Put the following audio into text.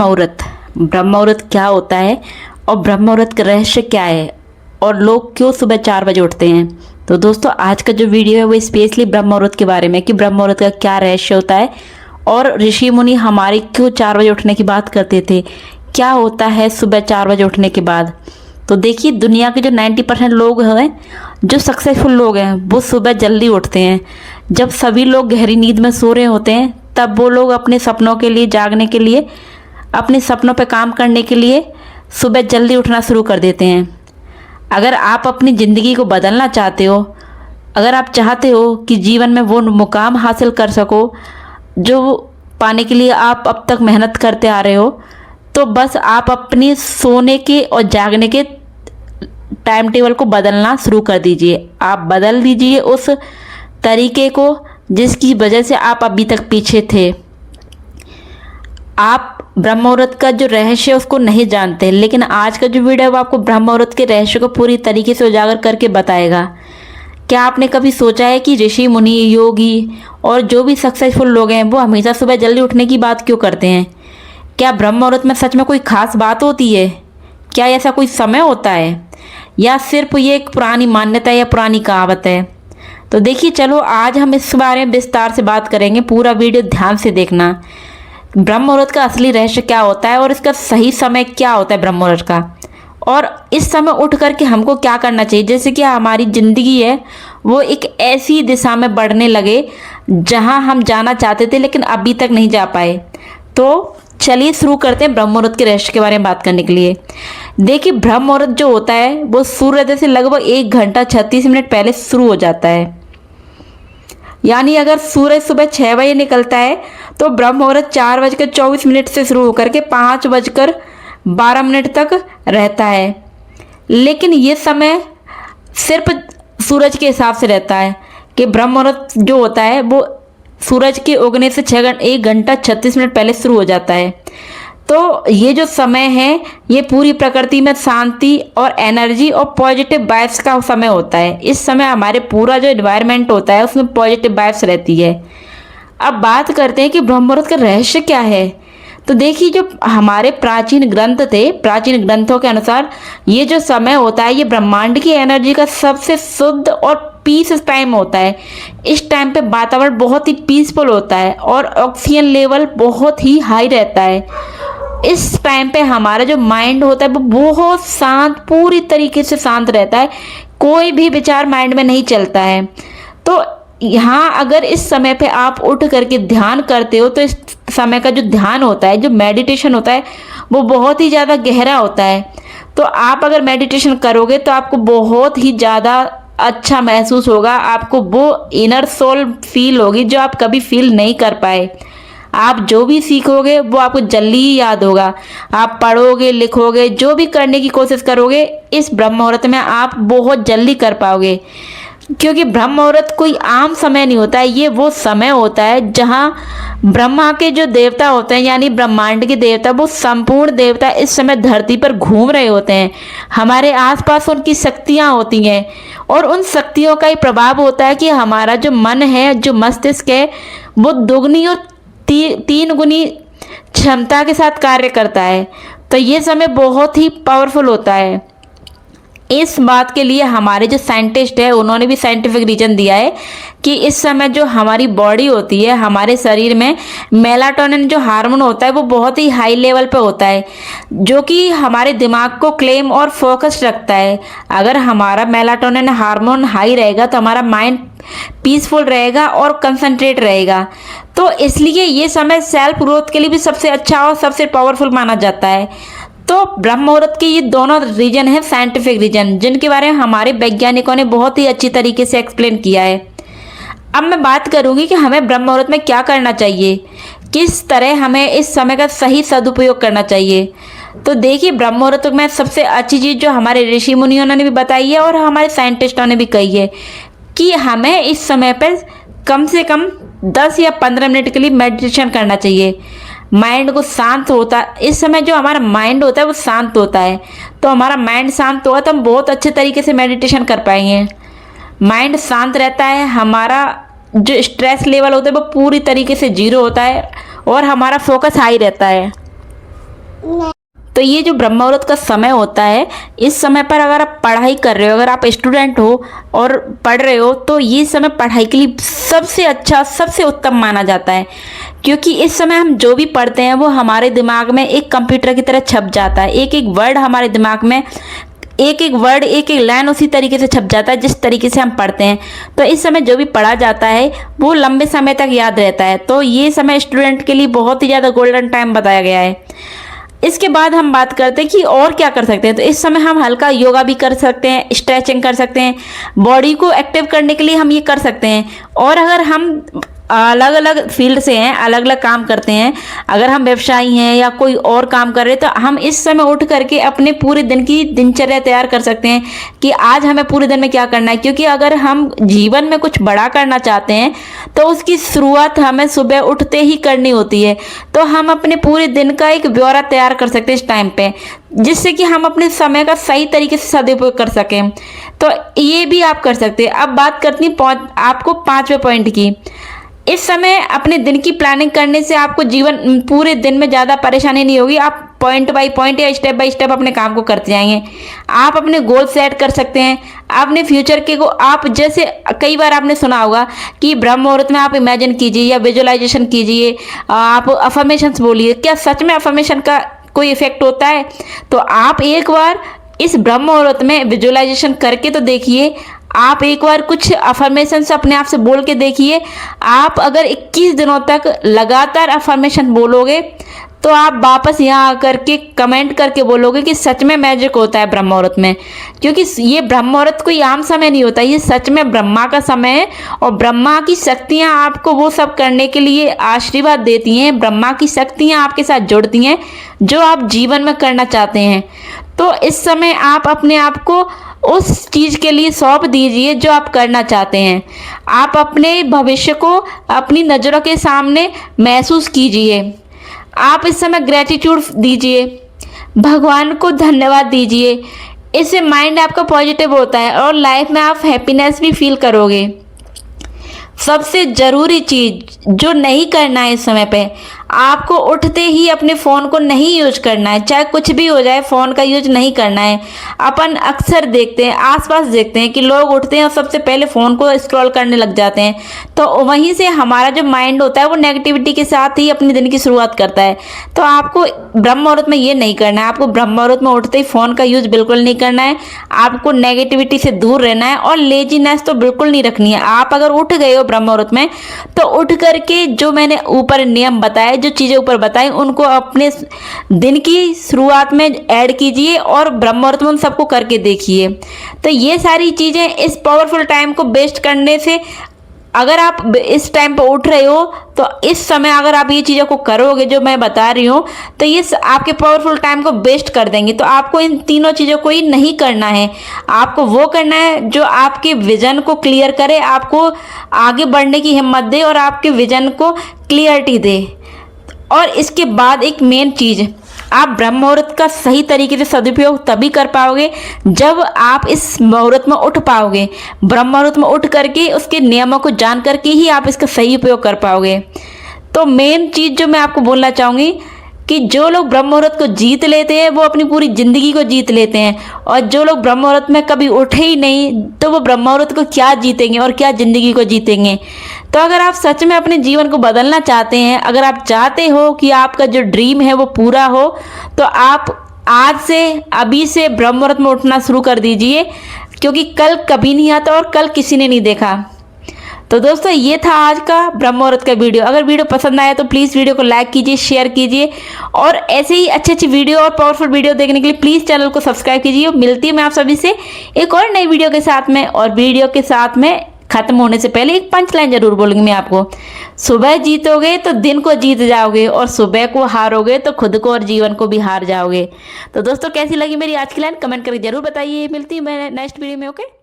मुहूर्त। ब्रह्म मुहूर्त क्या होता है और ब्रह्म मुहूर्त का रहस्य क्या है और लोग क्यों सुबह 4 बजे उठते हैं। तो दोस्तों आज का जो वीडियो है वो स्पेशली ब्रह्म मुहूर्त के बारे में कि ब्रह्म मुहूर्त का क्या रहस्य होता है और ऋषि मुनि हमारे क्यों 4 बजे उठने की बात करते थे, क्या होता है सुबह 4 बजे उठने के बाद। तो देखिए दुनिया के जो 90% लोग हैं, जो सक्सेसफुल लोग हैं, वो सुबह जल्दी उठते हैं। जब सभी लोग गहरी नींद में सो रहे होते हैं तब वो लोग अपने सपनों के लिए जागने के लिए, अपने सपनों पर काम करने के लिए सुबह जल्दी उठना शुरू कर देते हैं। अगर आप अपनी ज़िंदगी को बदलना चाहते हो, अगर आप चाहते हो कि जीवन में वो मुकाम हासिल कर सको जो पाने के लिए आप अब तक मेहनत करते आ रहे हो, तो बस आप अपनी सोने के और जागने के टाइम टेबल को बदलना शुरू कर दीजिए। आप बदल दीजिए उस तरीके को जिसकी वजह से आप अभी तक पीछे थे। आप ब्रह्म मुहूर्त का जो रहस्य है उसको नहीं जानते, लेकिन आज का जो वीडियो है वो आपको ब्रह्म मुहूर्त के रहस्य को पूरी तरीके से उजागर करके बताएगा। क्या आपने कभी सोचा है कि ऋषि मुनि, योगी और जो भी सक्सेसफुल लोग हैं वो हमेशा सुबह जल्दी उठने की बात क्यों करते हैं? क्या ब्रह्म मुहूर्त में सच में कोई खास बात होती है? क्या ऐसा कोई समय होता है या सिर्फ ये एक पुरानी मान्यता या पुरानी कहावत है? तो देखिए चलो आज हम इस बारे में विस्तार से बात करेंगे। पूरा वीडियो ध्यान से देखना। ब्रह्म मुहूर्त का असली रहस्य क्या होता है और इसका सही समय क्या होता है ब्रह्म मुहूर्त का, और इस समय उठ करके हमको क्या करना चाहिए, जैसे कि हमारी ज़िंदगी है वो एक ऐसी दिशा में बढ़ने लगे जहां हम जाना चाहते थे लेकिन अभी तक नहीं जा पाए। तो चलिए शुरू करते हैं ब्रह्म मुहूर्त के रहस्य के बारे में बात करने के लिए। देखिए ब्रह्म मुहूर्त जो होता है वो सूर्योदय से लगभग 1 घंटा 36 मिनट पहले शुरू हो जाता है। यानी अगर सूरज सुबह 6 बजे निकलता है तो ब्रह्म मुहूर्त 4:24 से शुरू होकर के 5:12 तक रहता है। लेकिन ये समय सिर्फ सूरज के हिसाब से रहता है कि ब्रह्म मुहूर्त जो होता है वो सूरज के उगने से 1 घंटा 36 मिनट पहले शुरू हो जाता है। तो ये जो समय है ये पूरी प्रकृति में शांति और एनर्जी और पॉजिटिव वाइब्स का समय होता है। इस समय हमारे पूरा जो एनवायरनमेंट होता है उसमें पॉजिटिव वाइब्स रहती है। अब बात करते हैं कि ब्रह्म मुहूर्त का रहस्य क्या है। तो देखिए जो हमारे प्राचीन ग्रंथ थे, प्राचीन ग्रंथों के अनुसार ये जो समय होता है ये ब्रह्मांड की एनर्जी का सबसे शुद्ध और पीस टाइम होता है। इस टाइम पे वातावरण बहुत ही पीसफुल होता है और ऑक्सीजन लेवल बहुत ही हाई रहता है। इस टाइम पे हमारा जो माइंड होता है वो बहुत शांत, पूरी तरीके से शांत रहता है। कोई भी विचार माइंड में नहीं चलता है। तो यहाँ अगर इस समय पे आप उठ करके ध्यान करते हो तो इस समय का जो ध्यान होता है, जो मेडिटेशन होता है, वो बहुत ही ज़्यादा गहरा होता है। तो आप अगर मेडिटेशन करोगे तो आपको बहुत ही ज़्यादा अच्छा महसूस होगा। आपको वो इनर सोल फील होगी जो आप कभी फील नहीं कर पाए। आप जो भी सीखोगे वो आपको जल्दी ही याद होगा। आप पढ़ोगे, लिखोगे, जो भी करने की कोशिश करोगे इस ब्रह्म मुहूर्त में आप बहुत जल्दी कर पाओगे। क्योंकि ब्रह्म मुहूर्त कोई आम समय नहीं होता है, ये वो समय होता है जहाँ ब्रह्मा के जो देवता होते हैं यानी ब्रह्मांड के देवता, वो संपूर्ण देवता इस समय धरती पर घूम रहे होते हैं। हमारे आसपास उनकी शक्तियाँ होती हैं और उन शक्तियों का ही प्रभाव होता है कि हमारा जो मन है, जो मस्तिष्क है, वो दोगुनी और 3 गुनी क्षमता के साथ कार्य करता है। तो ये समय बहुत ही पावरफुल होता है। इस बात के लिए हमारे जो साइंटिस्ट है उन्होंने भी साइंटिफिक रीजन दिया है कि इस समय जो हमारी बॉडी होती है, हमारे शरीर में मेलाटोनिन जो हार्मोन होता है वो बहुत ही हाई लेवल पे होता है, जो कि हमारे दिमाग को क्लेम और फोकस रखता है। अगर हमारा मेलाटोनिन हार्मोन हाई रहेगा तो हमारा माइंड पीसफुल रहेगा और कंसंट्रेट रहेगा। तो इसलिए ये समय सेल्फ ग्रोथ के लिए भी सबसे अच्छा और सबसे पावरफुल माना जाता है। तो ब्रह्म मुहूर्त के ये दोनों रीजन हैं साइंटिफिक रीजन, जिनके बारे में हमारे वैज्ञानिकों ने बहुत ही अच्छी तरीके से एक्सप्लेन किया है। अब मैं बात करूंगी कि हमें ब्रह्म मुहूर्त में क्या करना चाहिए, किस तरह हमें इस समय का सही सदुपयोग करना चाहिए। तो देखिए ब्रह्म मुहूर्त में सबसे अच्छी चीज़ जो हमारे ऋषि मुनियों ने भी बताई है और हमारे साइंटिस्टों ने भी कही है कि हमें इस समय पर कम से कम 10 या 15 मिनट के लिए मेडिटेशन करना चाहिए। माइंड को शांत होता, इस समय जो हमारा माइंड होता है वो शांत होता है। तो हमारा माइंड शांत होगा तो हम बहुत अच्छे तरीके से मेडिटेशन कर पाएंगे। माइंड शांत रहता है, हमारा जो स्ट्रेस लेवल होता है वो पूरी तरीके से 0 होता है और हमारा फोकस हाई रहता है। तो ये जो ब्रह्म मुहूर्त का समय होता है, इस समय पर अगर आप पढ़ाई कर रहे हो, अगर आप स्टूडेंट हो और पढ़ रहे हो, तो ये समय पढ़ाई के लिए सबसे अच्छा, सबसे उत्तम माना जाता है। क्योंकि इस समय हम जो भी पढ़ते हैं वो हमारे दिमाग में एक कंप्यूटर की तरह छप जाता है। एक एक वर्ड हमारे दिमाग में, एक एक वर्ड, एक एक लाइन उसी तरीके से छप जाता है जिस तरीके से हम पढ़ते हैं। तो इस समय जो भी पढ़ा जाता है वो लंबे समय तक याद रहता है। तो ये समय स्टूडेंट के लिए बहुत ही ज़्यादा गोल्डन टाइम बताया गया है। इसके बाद हम बात करते हैं कि और क्या कर सकते हैं। तो इस समय हम हल्का योगा भी कर सकते हैं, स्ट्रेचिंग कर सकते हैं, बॉडी को एक्टिव करने के लिए हम ये कर सकते हैं। और अगर हम अलग अलग फील्ड से हैं, अलग अलग काम करते हैं, अगर हम व्यवसायी हैं या कोई और काम कर रहे हैं, तो हम इस समय उठ करके अपने पूरे दिन की दिनचर्या तैयार कर सकते हैं कि आज हमें पूरे दिन में क्या करना है। क्योंकि अगर हम जीवन में कुछ बड़ा करना चाहते हैं तो उसकी शुरुआत हमें सुबह उठते ही करनी होती है। तो हम अपने पूरे दिन का एक ब्यौरा तैयार कर सकते हैं इस टाइम पे, जिससे कि हम अपने समय का सही तरीके से सदुपयोग कर सकें। तो ये भी आप कर सकते हैं। अब बात करती हूँ आपको 5वें पॉइंट की। इस समय अपने दिन की प्लानिंग करने से आपको जीवन पूरे दिन में ज़्यादा परेशानी नहीं होगी। आप पॉइंट बाय पॉइंट या स्टेप बाय स्टेप अपने काम को करते जाएंगे। आप अपने गोल सेट कर सकते हैं, अपने फ्यूचर के को आप, जैसे कई बार आपने सुना होगा कि ब्रह्म मुहूर्त में आप इमेजिन कीजिए या विजुअलाइजेशन कीजिए, आप अफर्मेशंस बोलिए। क्या सच में अफर्मेशन का कोई इफेक्ट होता है? तो आप एक बार इस ब्रह्म मुहूर्त में विजुअलाइजेशन करके तो देखिए। आप एक बार कुछ अफर्मेशन अपने आप से बोल के देखिए। आप अगर 21 दिनों तक लगातार अफर्मेशन बोलोगे तो आप वापस यहाँ आकर के कमेंट करके बोलोगे कि सच में मैजिक होता है ब्रह्म मुहूर्त में। क्योंकि ये ब्रह्म मुहूर्त कोई आम समय नहीं होता, ये सच में ब्रह्मा का समय है। और ब्रह्मा की शक्तियाँ आपको वो सब करने के लिए आशीर्वाद देती हैं। ब्रह्मा की शक्तियाँ आपके साथ जुड़ती हैं जो आप जीवन में करना चाहते हैं। तो इस समय आप अपने आप को उस चीज़ के लिए सौंप दीजिए जो आप करना चाहते हैं। आप अपने भविष्य को अपनी नज़रों के सामने महसूस कीजिए। आप इस समय ग्रेटिट्यूड दीजिए, भगवान को धन्यवाद दीजिए। इससे माइंड आपका पॉजिटिव होता है और लाइफ में आप हैप्पीनेस भी फील करोगे। सबसे ज़रूरी चीज़ जो नहीं करना है इस समय पे, आपको उठते ही अपने फ़ोन को नहीं यूज करना है। चाहे कुछ भी हो जाए, फ़ोन का यूज नहीं करना है। अपन अक्सर देखते हैं, आसपास देखते हैं कि लोग उठते हैं और सबसे पहले फ़ोन को स्क्रॉल करने लग जाते हैं। तो वहीं से हमारा जो माइंड होता है वो नेगेटिविटी के साथ ही अपने दिन की शुरुआत करता है। तो आपको ब्रह्म मुहूर्त में ये नहीं करना है। आपको ब्रह्म मुहूर्त में उठते ही फ़ोन का यूज बिल्कुल नहीं करना है। आपको नेगेटिविटी से दूर रहना है और लेजीनेस तो बिल्कुल नहीं रखनी है। आप अगर उठ गए हो ब्रह्म मुहूर्त में, तो उठ करके जो मैंने ऊपर नियम बताए, जो चीज़ें ऊपर बताई, उनको अपने दिन की शुरुआत में ऐड कीजिए और ब्रह्म मुहूर्त में उन सबको करके देखिए। तो ये सारी चीज़ें इस पावरफुल टाइम को बेस्ट करने से, अगर आप इस टाइम पर उठ रहे हो तो इस समय अगर आप ये चीज़ों को करोगे जो मैं बता रही हूँ, तो ये आपके पावरफुल टाइम को बेस्ट कर देंगे। तो आपको इन तीनों चीज़ों को ही नहीं करना है। आपको वो करना है जो आपके विजन को क्लियर करे, आपको आगे बढ़ने की हिम्मत दे और आपके विजन को क्लियरिटी दे। और इसके बाद एक मेन चीज़, आप ब्रह्म मुहूर्त का सही तरीके से सदुपयोग तभी कर पाओगे जब आप इस मुहूर्त में उठ पाओगे। ब्रह्म मुहूर्त में उठ करके उसके नियमों को जान करके ही आप इसका सही उपयोग कर पाओगे। तो मेन चीज़ जो मैं आपको बोलना चाहूँगी कि जो लोग ब्रह्म मुहूर्त को जीत लेते हैं वो अपनी पूरी ज़िंदगी को जीत लेते हैं। और जो लोग ब्रह्म मुहूर्त में कभी उठे ही नहीं, तो वो ब्रह्म मुहूर्त को क्या जीतेंगे और क्या ज़िंदगी को जीतेंगे। तो अगर आप सच में अपने जीवन को बदलना चाहते हैं, अगर आप चाहते हो कि आपका जो ड्रीम है वो पूरा हो, तो आप आज से, अभी से ब्रह्म मुहूर्त में उठना शुरू कर दीजिए। क्योंकि कल कभी नहीं आता और कल किसी ने नहीं देखा। तो दोस्तों, ये था आज का ब्रह्म मुहूर्त का वीडियो। अगर वीडियो पसंद आया तो प्लीज़ वीडियो को लाइक कीजिए, शेयर कीजिए और ऐसे ही अच्छी वीडियो और पावरफुल वीडियो देखने के लिए प्लीज़ चैनल को सब्सक्राइब कीजिए। मिलती है मैं आप सभी से एक और नई वीडियो के साथ में। और वीडियो के साथ में खत्म होने से पहले एक पंच लाइन जरूर बोलूँगी मैं आपको। सुबह जीतोगे तो दिन को जीत जाओगे और सुबह को हारोगे तो खुद को और जीवन को भी हार जाओगे। तो दोस्तों, कैसी लगी मेरी आज की लाइन कमेंट करके जरूर बताइए। मिलती है मैं नेक्स्ट वीडियो में। ओके।